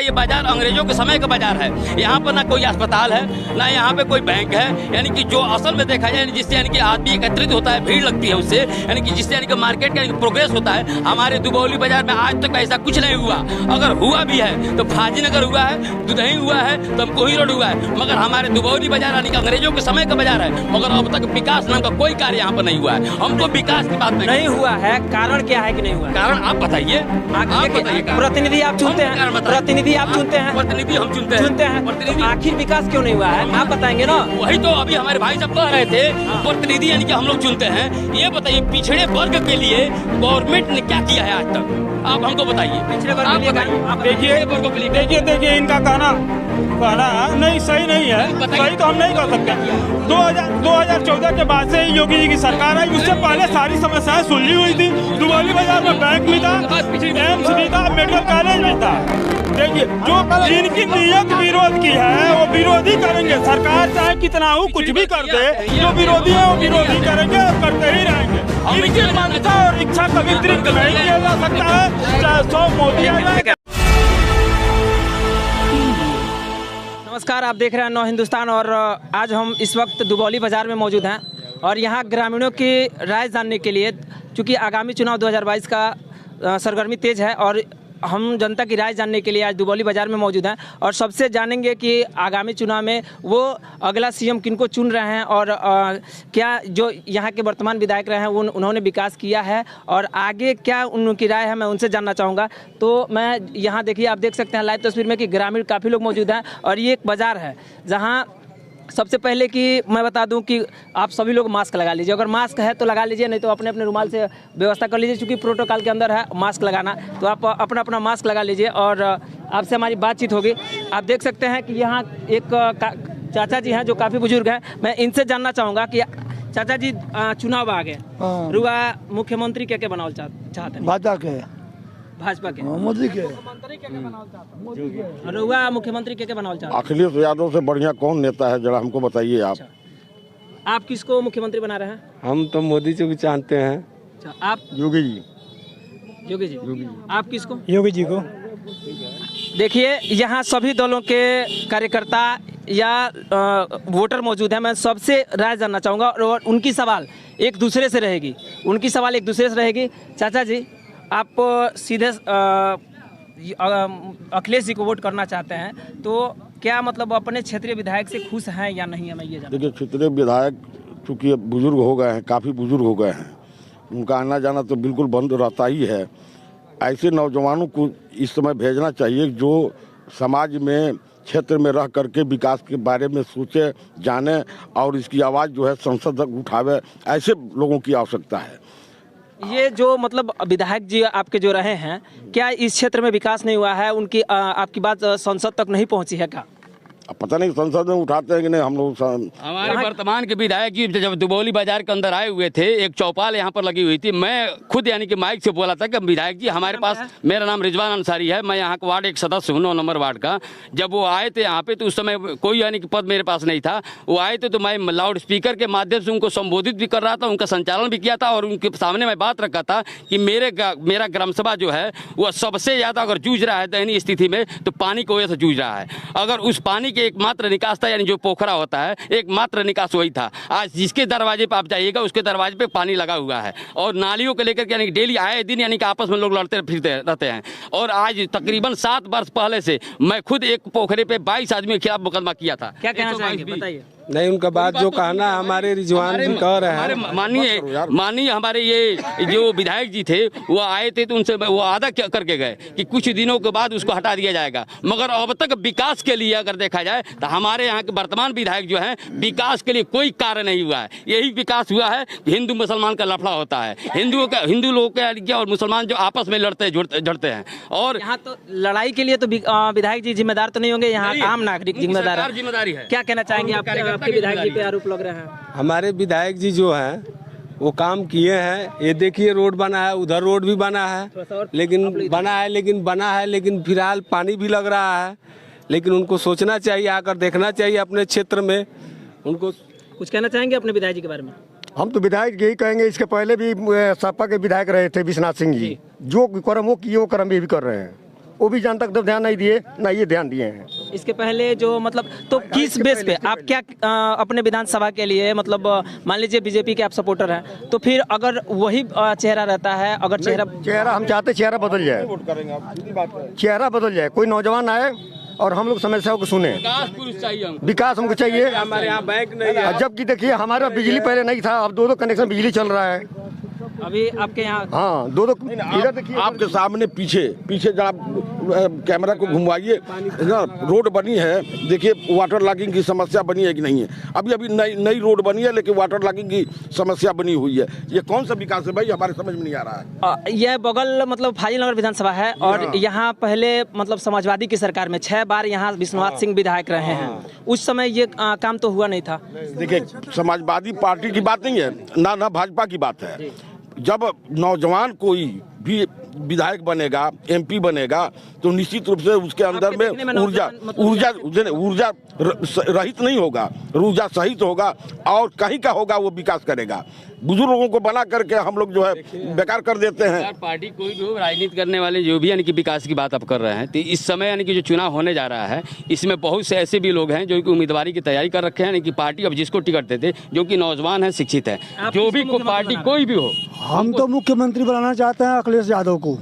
ये बाजार अंग्रेजों के समय का बाजार है। यहाँ पर ना कोई अस्पताल है, ना यहाँ पे कोई बैंक है। यानी कि जो असल में देखा जाए, जिससे यानी कि आदमी एकत्रित होता है, भीड़ लगती है उससे, यानी कि जिससे यानी कि मार्केट का प्रोग्रेस होता है। हमारे दुबौली बाजार में आज तक ऐसा कुछ नहीं हुआ। अगर हुआ भी है तो फाजीनगर हुआ है, दुधही हुआ है, तो कोही रोड हुआ है, मगर हमारे दुबौली बाजार यानी कि अंग्रेजों के समय का बाजार है। मगर अब तक विकास नाम का कोई कार्य यहाँ पर नहीं हुआ है। हमको विकास की बात नहीं हुआ है, कारण क्या है कि नहीं हुआ है? कारण आप बताइए। प्रतिनिधि आप चुनते हैं, प्रतिनिधि आप चुनते हैं, प्रतिनिधि हम चुनते हैं। तो आखिर विकास क्यों नहीं हुआ है, आप बताएंगे ना? वही तो अभी हमारे भाई साहब कह रहे थे, प्रतिनिधि यानी कि हम लोग चुनते हैं। ये बताइए पिछड़े वर्ग के लिए गवर्नमेंट ने क्या किया है आज तक, आप हमको बताइए। पिछड़े वर्ग के लिए देखिए इनका कहना नहीं सही नहीं है, सही तो हम नहीं कर सकते। 2014 के बाद से योगी जी की सरकार है, उससे पहले सारी समस्याएं सुलझी हुई थी। दुबौली बाजार में बैंक भी था, एम्स भी था, मेडिकल कॉलेज भी था। देखिए जो जिनकी नीयत विरोध की है वो विरोधी करेंगे। सरकार चाहे कितना हो कुछ भी कर दे, जो विरोधी है वो विरोधी करेंगे और करते ही रहेंगे। इनकी मंशा और इच्छा कभी दृढ़ नहीं किया जा सकता है, चाहे 100 मोदी आ जाए। नमस्कार, आप देख रहे हैं नौ हिंदुस्तान और आज हम इस वक्त दुबौली बाजार में मौजूद हैं और यहाँ ग्रामीणों की राय जानने के लिए, चूँकि आगामी चुनाव 2022 का सरगर्मी तेज है और हम जनता की राय जानने के लिए आज दुबौली बाजार में मौजूद हैं और सबसे जानेंगे कि आगामी चुनाव में वो अगला सीएम किनको चुन रहे हैं और क्या जो यहाँ के वर्तमान विधायक रहे हैं उन्होंने विकास किया है और आगे क्या उनकी राय है, मैं उनसे जानना चाहूँगा। तो मैं यहाँ देखिए, आप देख सकते हैं लाइव तस्वीर में कि ग्रामीण काफ़ी लोग मौजूद हैं और ये एक बाज़ार है जहाँ सबसे पहले कि मैं बता दूं कि आप सभी लोग मास्क लगा लीजिए। अगर मास्क है तो लगा लीजिए, नहीं तो अपने अपने रुमाल से व्यवस्था कर लीजिए, क्योंकि प्रोटोकॉल के अंदर है मास्क लगाना। तो आप अपना अपना मास्क लगा लीजिए और आपसे हमारी बातचीत होगी। आप देख सकते हैं कि यहाँ एक चाचा जी हैं जो काफ़ी बुजुर्ग हैं। मैं इनसे जानना चाहूँगा कि चाचा जी चुनाव आ गए, रुआ मुख्यमंत्री क्या बनाना चाहते हैं? भाजपा के मोदी के रुआ मुख्यमंत्री क्या बनाना चाहते हैं? अखिलेश यादव से बढ़िया कौन नेता है, जरा हमको बताइए आप। अच्छा। आप किसको मुख्यमंत्री बना रहे हैं? हम तो मोदी जी को चाहते हैं। अच्छा, आप? योगी जी। योगी जी। आप किसको? योगी जी को। देखिए यहाँ सभी दलों के कार्यकर्ता या वोटर मौजूद हैं। मैं सबसे राय जानना चाहूँगा और उनकी सवाल एक दूसरे से रहेगी। चाचा जी, आप सीधे अखिलेश जी को वोट करना चाहते हैं, तो क्या मतलब अपने क्षेत्रीय विधायक से खुश हैं या नहीं है? मैं ये जानना। देखिए क्षेत्रीय विधायक चूँकि बुजुर्ग हो गए हैं, काफ़ी बुजुर्ग हो गए हैं, उनका आना जाना तो बिल्कुल बंद रहता ही है। ऐसे नौजवानों को इस समय भेजना चाहिए जो समाज में क्षेत्र में रह करके विकास के बारे में सोचे, जाने और इसकी आवाज़ जो है संसद तक उठावे। ऐसे लोगों की आवश्यकता है। ये जो मतलब विधायक जी आपके जो रहे हैं, क्या इस क्षेत्र में विकास नहीं हुआ है? उनकी आपकी बात संसद तक नहीं पहुंची है क्या? अब पता नहीं संसद में उठाते हैं कि नहीं। हम लोग हमारे वर्तमान के विधायक जी जब दुबौली बाजार के अंदर आए हुए थे, एक चौपाल यहाँ पर लगी हुई थी। मैं खुद यानी कि माइक से बोला था कि विधायक जी हमारे पास, मेरा नाम रिजवान अंसारी है, मैं यहाँ का वार्ड एक सदस्य हूँ, 9 नंबर वार्ड का। जब वो आए थे यहाँ पे तो उस समय कोई यानी कि पद मेरे पास नहीं था। वो आए थे तो मैं लाउड स्पीकर के माध्यम से उनको संबोधित भी कर रहा था, उनका संचालन भी किया था और उनके सामने मैं बात रखा था कि मेरा ग्राम सभा जो है वह सबसे ज़्यादा अगर जूझ रहा है दयनीय स्थिति में तो पानी की वजह से जूझ रहा है। अगर उस पानी के एकमात्र निकास था, यानी जो पोखरा होता है, एकमात्र निकास वही था। आज जिसके दरवाजे पे आप जाइएगा उसके दरवाजे पे पानी लगा हुआ है और नालियों को लेकर के यानी डेली आए दिन यानी कि आपस में लोग लड़ते फिरते रहते हैं। और आज तकरीबन 7 वर्ष पहले से मैं खुद एक पोखरे पे 22 आदमी के खिलाफ मुकदमा किया था। क्या कहना चाहेंगे, बताइए। नहीं, उनका बात जो कहना है हमारे रिजवान जी कह रहे हैं। माननीय हमारे ये जो विधायक जी थे वो आए थे तो उनसे वो वादा करके गए कि कुछ दिनों के बाद उसको हटा दिया जाएगा, मगर अब तक विकास के लिए अगर देखा जाए तो हमारे यहाँ के वर्तमान विधायक जो हैं विकास के लिए कोई कार्य नहीं हुआ है। यही विकास हुआ है हिंदू मुसलमान का लफड़ा होता है, हिंदू लोगों के और मुसलमान जो आपस में लड़ते झड़ते हैं। और यहाँ तो लड़ाई के लिए तो विधायक जी जिम्मेदार तो नहीं होंगे, यहाँ आम नागरिक जिम्मेदारी है। क्या कहना चाहेंगे आप? आपके विधायक जी पे आरोप लग रहे हैं। हमारे विधायक जी जो हैं वो काम किए हैं। ये देखिए रोड बना है, उधर रोड भी बना है, लेकिन बना है लेकिन फिलहाल पानी भी लग रहा है। लेकिन उनको सोचना चाहिए, आकर देखना चाहिए अपने क्षेत्र में। उनको कुछ कहना चाहेंगे अपने विधायक जी के बारे में? हम तो विधायक यही कहेंगे, इसके पहले भी सपा के विधायक रहे थे विश्वनाथ सिंह जी, जो कर्म वो किए वो कर्म ये भी कर रहे हैं। वो भी जन तक तो ध्यान नहीं दिए, ना ये ध्यान दिए हैं। इसके पहले जो मतलब तो किस बेस पे आप क्या अपने विधानसभा के लिए मतलब मान लीजिए बीजेपी के आप सपोर्टर हैं, तो फिर अगर वही चेहरा रहता है, अगर चेहरा हम चाहते चेहरा बदल जाए, चेहरा बदल जाए, कोई नौजवान आए और हम लोग समस्याओं को सुने। विकास हमको चाहिए। हमारे यहाँ बैंक नहीं है। जबकि देखिए हमारा बिजली पहले नहीं था, अब 2 कनेक्शन बिजली चल रहा है अभी आपके यहाँ। हाँ 2 इधर देखिए आपके सामने पीछे जब आप कैमरा को घुमवाइए ना, रोड बनी है, देखिए वाटर लॉगिंग की समस्या बनी है कि नहीं है। अभी नई रोड बनी है, लेकिन वाटर लॉगिंग की समस्या बनी हुई है। ये कौन सा विकास है भाई, हमारे समझ में नहीं आ रहा है। यह बगल मतलब फाजिलनगर विधानसभा है और यहाँ पहले मतलब समाजवादी की सरकार में 6 बार यहाँ विश्वनाथ सिंह विधायक रहे हैं। उस समय ये काम तो हुआ नहीं था। देखिए समाजवादी पार्टी की बात नहीं है ना भाजपा की बात है। जब नौजवान कोई भी विधायक बनेगा, एमपी बनेगा, तो निश्चित रूप से उसके अंदर में ऊर्जा रहित नहीं होगा, ऊर्जा सहित होगा और कहीं का होगा, वो विकास करेगा। बुजुर्गों को बना करके हम लोग जो है बेकार कर देते हैं। पार्टी कोई भी हो, राजनीति करने वाले जो भी यानी कि विकास की बात आप कर रहे हैं, तो इस समय यानी कि जो चुनाव होने जा रहा है, इसमें बहुत से ऐसे भी लोग हैं जो कि उम्मीदवारी की तैयारी कर रखे हैं, यानी कि पार्टी अब जिसको टिकट देते, जो कि नौजवान है, शिक्षित है, जो भी पार्टी कोई भी हो। हम तो मुख्यमंत्री बनाना चाहते हैं अखिलेश यादव को।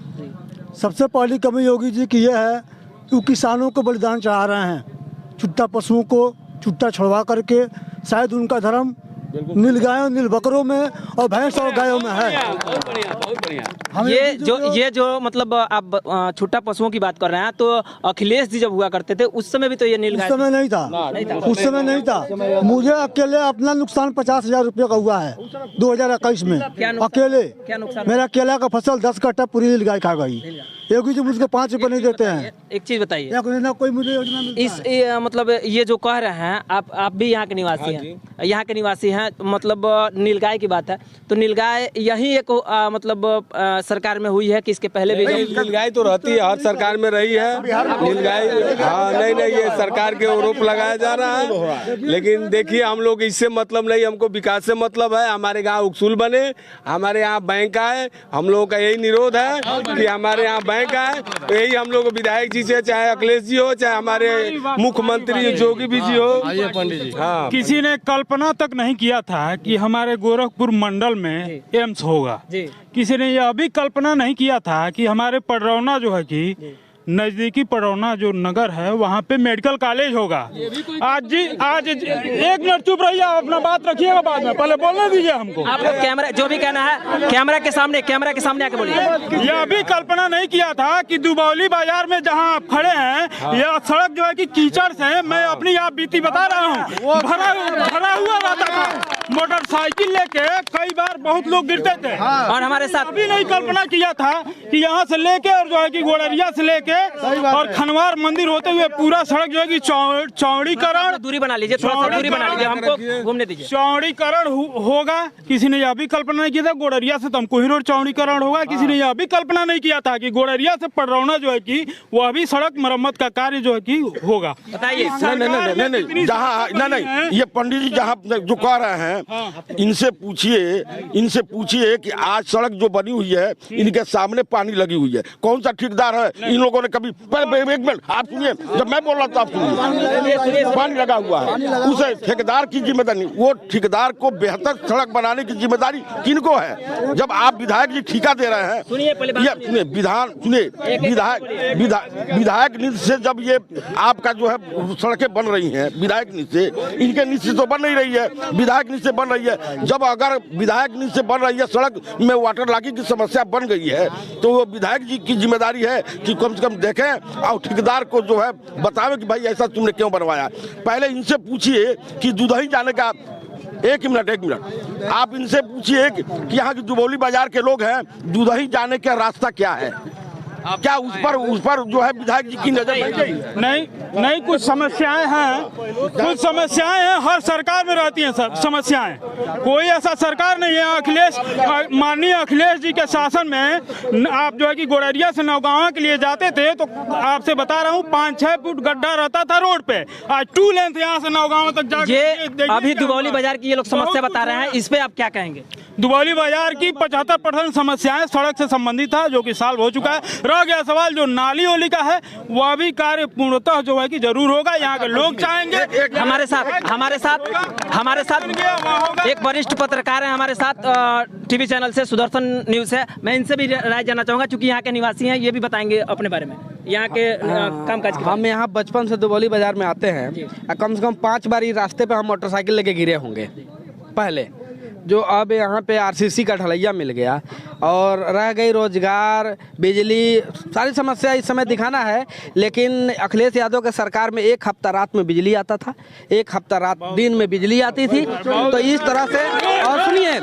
सबसे पहली कमी योगी जी की यह है कि वो किसानों को बलिदान चढ़ा रहे हैं। छुट्टा पशुओं को छुट्टा छुड़वा करके, शायद उनका धर्म नील गायों नील बकरों में और भैंस और गायों में है। बहुत बढ़िया। ये जो मतलब आप छुट्टा पशुओं की बात कर रहे हैं, तो अखिलेश जी जब हुआ करते थे उस समय भी तो ये नील गाय उस समय नहीं था, उस समय नहीं था। मुझे अकेले अपना नुकसान 50,000 रुपये का हुआ है 2021 में। अकेले क्या नुकसान? मेरा केला का फसल 10 कट्टा पूरी नील गाय खा गई। योगी जी मुझको 5 रुपये नहीं देते हैं। एक चीज बताइए, ना कोई मुझे योजना मिलता है। मतलब ये जो कह रहे हैं आप भी यहाँ के निवासी हैं, यहाँ के निवासी हैं, मतलब नीलगाय की बात है, तो नीलगाय यही एक मतलब सरकार में हुई है कि इसके पहले भी? नीलगाय तो रहती है, हर सरकार में रही है नीलगाय। हाँ नहीं ये सरकार के आरोप लगाया जा रहा है, लेकिन देखिए हम लोग इससे मतलब नहीं, हमको विकास से मतलब है। हमारे गाँव उकसूल बने, हमारे यहाँ बैंक आए, हम लोगों का यही निरोध है कि हमारे यहाँ बैंक आए। यही हम लोग विधायक जी से, चाहे अखिलेश जी हो, चाहे हमारे मुख्यमंत्री जोगी भी जी हो, पंडित जी। हाँ, किसी ने कल्पना तक नहीं किया था कि हमारे गोरखपुर मंडल में एम्स होगा। किसी ने यह भी कल्पना नहीं किया था कि हमारे पडरौना जो है कि नजदीकी पडरौना जो नगर है, वहाँ पे मेडिकल कॉलेज होगा। आज एक मिनट चुप रहिए, आप अपना बात रखिएगा, बाद में पहले बोलने दीजिए हमको। आप लोग कैमरा जो भी कहना है कैमरा के सामने आके बोलिए। यह भी कल्पना नहीं किया था कि दुबौली बाजार में जहां आप खड़े हैं, यह सड़क जो है कि कीचड़ से, मैं अपनी आप बीती बता रहा हूं, भरा हुआ रहता था। मोटरसाइकिल लेके कई बार बहुत लोग गिरते थे और हमारे साथ अभी नहीं कल्पना किया था कि यहाँ से लेके और जो है कि गोड़रिया से लेके और खनवार मंदिर होते हुए पूरा सड़क जो है कि चौड़ीकरण, दूरी बना लीजिए, थोड़ा सा दूरी बना लीजिए, हमको घूमने दीजिए। चौड़ीकरण होगा, किसी ने यह भी कल्पना नहीं किया था गोड़रिया से तुमको ही रोड चौड़ीकरण होगा। किसी ने यह भी कल्पना नहीं किया था कि गोड़रिया से पडरौना जो है कि वह भी सड़क मरम्मत का कार्य जो है कि होगा। बताइए। नहीं जहाँ नहीं, ये पंडित जी जहाँ जो कह रहे हैं, इनसे पूछिए कि आज सड़क जो बनी हुई है, इनके सामने पानी लगी हुई है, कौन सा ठेकेदार है? इन लोगों ने कभी, एक मिनट आप सुनिए, जब मैं बोल रहा था आप सुनिए, पानी लगा हुआ है, उसे ठेकेदार की जिम्मेदारी, वो ठेकेदार को बेहतर सड़क बनाने की जिम्मेदारी किनको है? जब आप विधायक जी ठेका दे रहे हैं, सुनिए विधायक निधि से जब ये आपका जो है सड़कें बन रही हैं, विधायक निधि से, इनके निधि से तो बन नहीं रही है, विधायक निधि से बन रही है। जब अगर विधायक निधि से बन रही है, सड़क में वाटर लॉगिंग की समस्या बन गई है, तो वो विधायक जी की जिम्मेदारी है कि कम से कम देखें और ठेकेदार को जो है बतावे कि भाई ऐसा तुमने क्यों बनवाया। पहले इनसे पूछिए कि दुधही जाने का, एक मिनट आप इनसे पूछिए कि यहाँ की दुबौली बाजार के लोग हैं, दुधही जाने का रास्ता क्या है? क्या उस पर जो है विधायक जी की नजर नहीं कुछ समस्याएं हैं, हर सरकार में रहती हैं सब समस्याएं। कोई ऐसा सरकार नहीं है। माननीय अखिलेश जी के शासन में आप जो है कि गोड़रिया से नौगांव के लिए जाते थे, तो आपसे बता रहा हूँ 5-6 फुट गड्ढा रहता था रोड पे, आज 2 लेन यहाँ से नौगांव तक जाके। ये अभी दुबौली बाजार की ये लोग समस्या बता रहे हैं, इस पे आप क्या कहेंगे? दुबौली बाजार की 75% समस्याएं सड़क से संबंधित था, जो कि सॉल्व हो चुका है। रह गया सवाल जो नाली ओली का है, वह भी कार्य पूर्णतः जो है कि जरूर होगा। यहाँ के लोग चाहेंगे। हमारे साथ एक वरिष्ठ पत्रकार है हमारे साथ, टीवी चैनल से सुदर्शन न्यूज़ है। मैं इनसे भी राय जानना चाहूँगा, क्योंकि यहाँ के निवासी हैं, ये भी बताएंगे अपने बारे में, यहाँ के कामकाज के। हम यहाँ बचपन से दुबौली बाजार में आते हैं, कम से कम 5 बार इस रास्ते पे हम मोटरसाइकिल लेके गिरे होंगे पहले। जो अब यहाँ पे आरसीसी का ढलैया मिल गया और रह गई रोजगार, बिजली, सारी समस्या इस समय दिखाना है। लेकिन अखिलेश यादव के सरकार में 1 हफ्ता रात में बिजली आता था, 1 हफ्ता रात दिन में बिजली आती थी। तो इस तरह से, और सुनिए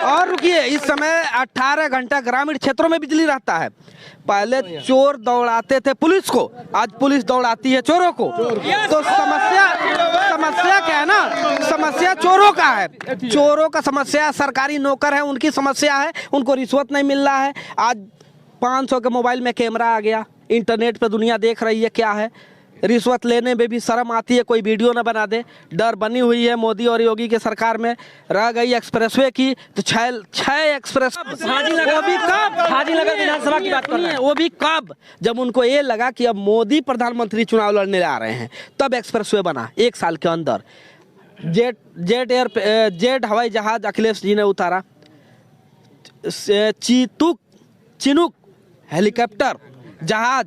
और रुकिए, इस समय 18 घंटा ग्रामीण क्षेत्रों में बिजली रहता है। पहले चोर दौड़ाते थे पुलिस को, आज पुलिस दौड़ाती है चोरों को। तो समस्या क्या है ना, समस्या चोरों का है, चोरों का समस्या। सरकारी नौकर है, उनकी समस्या है, उनको रिश्वत नहीं मिल रहा है। आज 500 के मोबाइल में कैमरा आ गया, इंटरनेट पे दुनिया देख रही है क्या है। रिश्वत लेने में भी शर्म आती है, कोई वीडियो ना बना दे। डर बनी हुई है मोदी और योगी के सरकार में। रह गई एक्सप्रेसवे की, तो 6 एक्सप्रेस, वो भी कब, हाजीनगर विधानसभा की बात कर रहे हैं, वो भी कब, जब उनको ये लगा कि अब मोदी प्रधानमंत्री चुनाव लड़ने आ रहे हैं, तब एक्सप्रेसवे बना 1 साल के अंदर। जेट हवाई जहाज अखिलेश जी ने उतारा, चिनूक हेलीकॉप्टर जहाज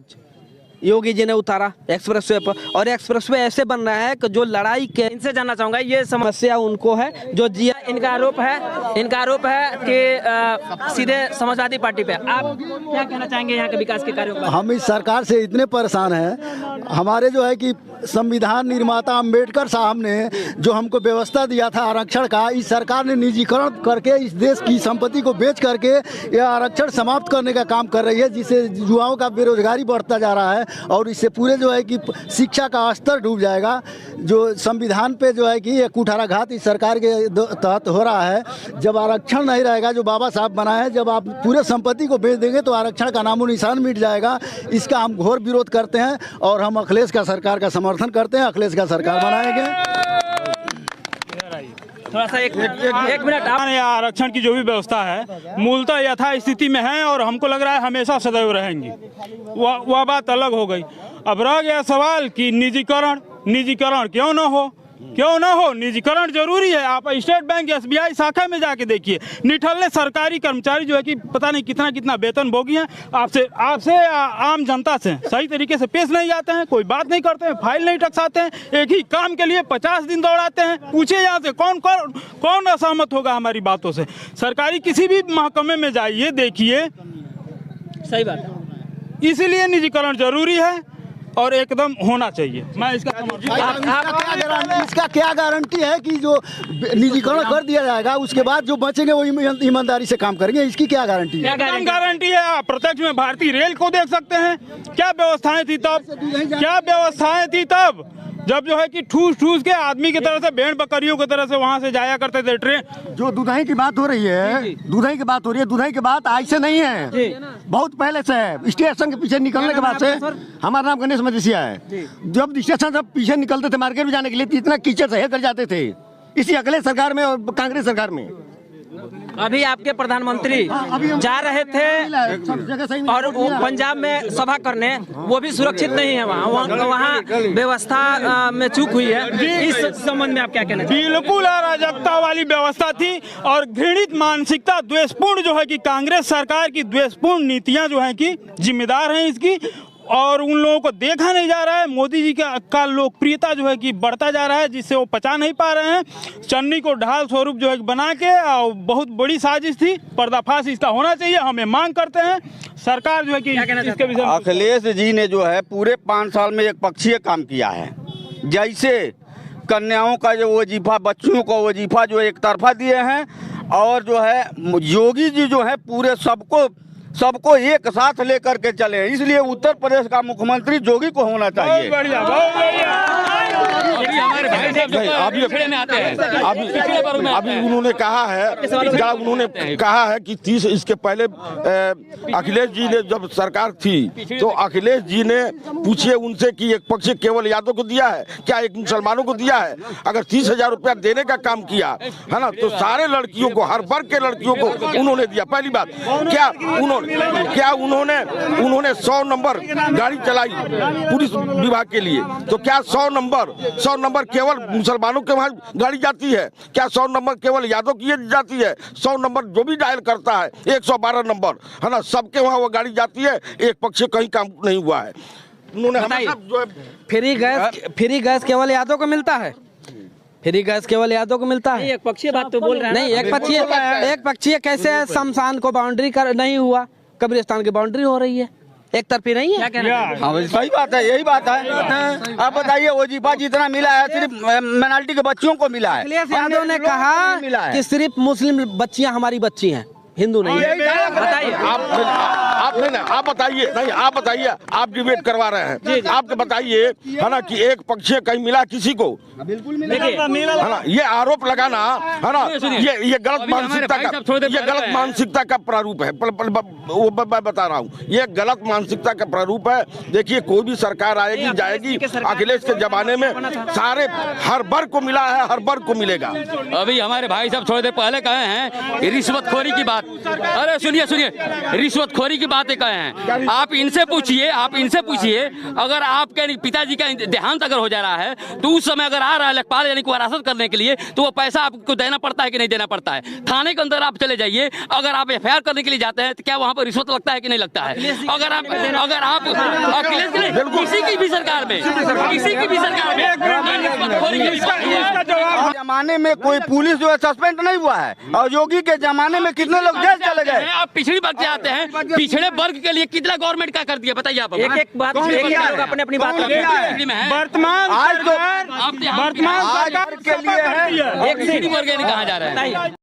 योगी जी ने उतारा एक्सप्रेसवे पर। और एक्सप्रेसवे ऐसे बन रहा है कि जो लड़ाई के, इनसे जानना चाहूंगा, ये समस्या उनको है जो जिया। इनका आरोप है कि सीधे समाजवादी पार्टी पे। आप क्या कहना चाहेंगे यहाँ के विकास के कार्यों पर? हम इस सरकार से इतने परेशान हैं, हमारे जो है कि संविधान निर्माता अंबेडकर साहब ने जो हमको व्यवस्था दिया था आरक्षण का, इस सरकार ने निजीकरण करके इस देश की संपत्ति को बेच करके यह आरक्षण समाप्त करने का काम कर रही है, जिससे युवाओं का बेरोजगारी बढ़ता जा रहा है और इससे पूरे जो है कि शिक्षा का स्तर डूब जाएगा। जो संविधान पे जो है कि ये कुठाराघात इस सरकार के तहत हो रहा है। जब आरक्षण नहीं रहेगा जो बाबा साहब बनाए हैं, जब आप पूरे संपत्ति को बेच देंगे तो आरक्षण का नामो निशान मिट जाएगा। इसका हम घोर विरोध करते हैं और हम अखिलेश का सरकार का समर्थन करते हैं। अखिलेश का सरकार बनाएंगे। थोड़ा सा एक मिनट, आरक्षण की जो भी व्यवस्था है मूलतः यथा स्थिति में है और हमको लग रहा है हमेशा सदैव रहेंगी। वह बात अलग हो गई। अब रह गया सवाल कि निजीकरण क्यों ना हो, निजीकरण जरूरी है। आप स्टेट बैंक SBI शाखा में जाके देखिए, निठल्ले सरकारी कर्मचारी जो है कि पता नहीं कितना वेतन भोगी हैं, आपसे आम जनता से सही तरीके से पेश नहीं जाते हैं, कोई बात नहीं करते हैं, फाइल नहीं टकसाते हैं, एक ही काम के लिए 50 दिन दौड़ाते हैं। पूछिए यहाँ से कौन असहमत होगा हमारी बातों से। सरकारी किसी भी महकमे में जाइए, देखिए, सही बात है। इसीलिए निजीकरण जरूरी है और एकदम होना चाहिए। मैं इसका क्या गारंटी है कि जो निजीकरण कर दिया जाएगा उसके बाद जो बचेंगे वो ईमानदारी से काम करेंगे? इसकी क्या गारंटी है? गारंटी है। आप प्रत्यक्ष में भारतीय रेल को देख सकते हैं, क्या व्यवस्थाएं थी तब जब जो है कि ठूस के आदमी की तरह से, भेड़ बकरियों की तरह से वहां से जाया करते थे ट्रेन। जो दुधाई की बात हो रही है, दुधाई की बात आज से नहीं है, बहुत पहले से है। स्टेशन के पीछे निकलने के बाद से, हमारा नाम गणेश मदेसिया है। जब स्टेशन से पीछे निकलते थे मार्केट में जाने के लिए, इतना कीचड़ सहे कर जाते थे इसी अखिलेश सरकार में और कांग्रेस सरकार में। अभी आपके प्रधानमंत्री जा रहे थे और वो पंजाब में सभा करने, वो भी सुरक्षित नहीं है वहाँ व्यवस्था में चूक हुई है। इस संबंध में आप क्या कहना चाहिए? बिल्कुल अराजकता वाली व्यवस्था थी और घृणित मानसिकता, द्वेषपूर्ण जो है कि कांग्रेस सरकार की द्वेषपूर्ण नीतियां जो है कि जिम्मेदार हैं इसकी। और उन लोगों को देखा नहीं जा रहा है। मोदी जी का लोकप्रियता जो है कि बढ़ता जा रहा है, जिससे वो पचा नहीं पा रहे हैं। चन्नी को ढाल स्वरूप जो है बना के, बहुत बड़ी साजिश थी, पर्दाफाश इसका होना चाहिए। हमें मांग करते हैं सरकार जो है कि इसके विषय में। अखिलेश जी ने जो है पूरे 5 साल में एक पक्षीय काम किया है। जैसे कन्याओं का जो वजीफा, बच्चियों को वजीफा जो एक तरफा दिए हैं, और जो है योगी जी जो है पूरे सबको एक साथ लेकर के चले। इसलिए उत्तर प्रदेश का मुख्यमंत्री योगी को होना चाहिए। बहुत बढ़िया। अभी हमारे भाई साहब जो पिछड़े में आते हैं, पिछड़े वर्ग में आते अभी हैं। उन्होंने कहा है कि 30 इसके पहले अखिलेश जी ने जब सरकार थी तो अखिलेश जी ने पूछिए उनसे कि एक पक्ष केवल यादव को दिया है क्या, एक मुसलमानों को दिया है? अगर 30,000 रुपया देने का काम किया है ना, तो सारे लड़कियों को, हर वर्ग के लड़कियों को उन्होंने दिया। पहली बात, क्या उन्होंने 100 नंबर गाड़ी चलाई पुलिस विभाग के लिए, तो क्या 100 नंबर केवल मुसलमानों के वहाँ गाड़ी जाती है? क्या 100 नंबर केवल यादव की जाती है? 100 नंबर जो भी डायल करता है, 112 नंबर है ना, सबके वहाँ वो गाड़ी जाती है। एक पक्ष कहीं काम नहीं हुआ है। उन्होंने हमेशा जो है फ्री गैस केवल यादव को मिलता है? फ्री गैस केवल यादव को मिलता है? एक पक्षीय बात तो बोल रहे हैं। नहीं, एक पक्षीय कैसे शमशान को बाउंड्री कर नहीं हुआ, कब्रिस्तान की बाउंड्री हो रही है, एक तरफी नहीं है। हाँ सही बात है, यही बात है। आप बताइए वजीफा जितना मिला है सिर्फ माइनॉरिटी के बच्चियों को मिला है। अखिलेश यादव ने कहा कि सिर्फ मुस्लिम बच्चियां हमारी बच्ची हैं, हिंदू नहीं है। बताइए आप बताइए, नहीं आप बताइए, आप डिबेट करवा रहे हैं, आप बताइए है ना कि एक पक्ष कहीं मिला किसी को? बिल्कुल है ना, ये आरोप लगाना है ना, ये गलत मानसिकता का प्रारूप है। वो मैं बता रहा हूँ, ये गलत मानसिकता का प्रारूप है। देखिए कोई भी सरकार आएगी जाएगी, अखिलेश के जमाने में सारे हर वर्ग को मिला है, हर वर्ग को मिलेगा। अभी हमारे भाई साहब थोड़ी देर पहले कहे हैं रिश्वतखोरी की बात। अरे सुनिए, रिश्वतखोरी की बातें कहे हैं। आप इनसे पूछिए, अगर आपके पिताजी का देहांत अगर हो जा रहा है तो उस समय अगर आ रहा है लेखपाल यानी कि वरासत करने के लिए, तो वो पैसा आपको देना पड़ता है कि नहीं देना पड़ता है? थाने के अंदर आप चले जाइए, अगर आप एफआईआर करने के लिए जाते हैं तो क्या वहाँ पर रिश्वत लगता है कि नहीं लगता है? अगर आप अखिलेश किसी की भी सरकार में जमाने में कोई पुलिस जो है सस्पेंड नहीं हुआ है, और योगी के जमाने में कितने लोग जेल चले गए। आप पिछड़ी वर्ग से आते हैं, पिछड़े वर्ग के लिए कितना गवर्नमेंट क्या कर दिया बताइए आप? एक बात अपनी बात वर्तमान आज तो वर्तमान सरकार के लिए है एक पिछड़ी वर्ग कहाँ जा रहा है?